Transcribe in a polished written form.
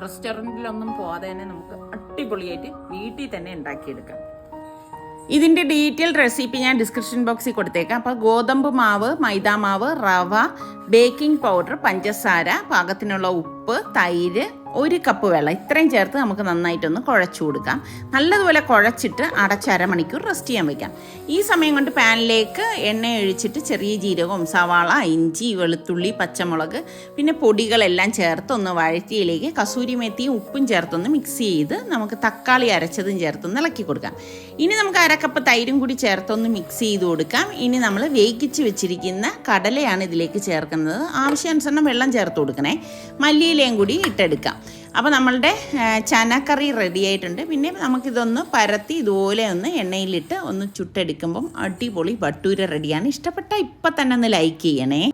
റെസ്റ്റോറൻറ്റിലൊന്നും പോകാതെ തന്നെ നമുക്ക് അടിപൊളിയായിട്ട് വീട്ടിൽ തന്നെ ഉണ്ടാക്കിയെടുക്കാം. ഇതിൻ്റെ ഡീറ്റെയിൽ റെസിപ്പി ഞാൻ ഡിസ്ക്രിപ്ഷൻ ബോക്സിൽ കൊടുത്തേക്കാം. അപ്പോൾ ഗോതമ്പ് മാവ്, മൈദാമാവ്, റവ, ബേക്കിംഗ് പൗഡർ, പഞ്ചസാര, പാകത്തിനുള്ള ഉപ്പ്, തൈര്, 1 കപ്പ് വെള്ളം, ഇത്രയും ചേർത്ത് നമുക്ക് നന്നായിട്ടൊന്ന് കുഴച്ചു കൊടുക്കാം. നല്ലതുപോലെ കുഴച്ചിട്ട് അടച്ച് അരമണിക്കൂർ റെസ്റ്റ് ചെയ്യാൻ വയ്ക്കാം. ഈ സമയം കൊണ്ട് പാനിലേക്ക് എണ്ണ ഒഴിച്ചിട്ട് ചെറിയ ജീരകവും സവാള, ഇഞ്ചി, വെളുത്തുള്ളി, പച്ചമുളക്, പിന്നെ പൊടികളെല്ലാം ചേർത്ത് ഒന്ന് വഴറ്റിയിലേക്ക് കസൂരി മേത്തിയും ഉപ്പും ചേർത്തൊന്ന് മിക്സ് ചെയ്ത് നമുക്ക് തക്കാളി അരച്ചതും ചേർത്തൊന്ന് ഇളക്കി കൊടുക്കാം. ഇനി നമുക്ക് 1 കപ്പ് തൈരും കൂടി ചേർത്തൊന്ന് മിക്സ് ചെയ്ത് കൊടുക്കാം. ഇനി നമ്മൾ വേവിച്ച് വെച്ചിരിക്കുന്ന കടലയാണ് ഇതിലേക്ക് ചേർക്കുന്നത്. ആവശ്യാനുസരണം വെള്ളം ചേർത്ത് കൊടുക്കണേ. മല്ലിയിലയും കൂടി ഇട്ടെടുക്കാം. അപ്പോൾ നമ്മളുടെ ചനക്കറി റെഡി ആയിട്ടുണ്ട്. പിന്നെ നമുക്കിതൊന്ന് പരത്തി ഇതുപോലെ ഒന്ന് എണ്ണയിലിട്ട് ഒന്ന് ചുട്ടെടുക്കുമ്പം അടിപൊളി ഭട്ടൂര റെഡിയാണ്. ഇഷ്ടപ്പെട്ടാൽ ഇപ്പം തന്നെ ഒന്ന് ലൈക്ക് ചെയ്യണേ.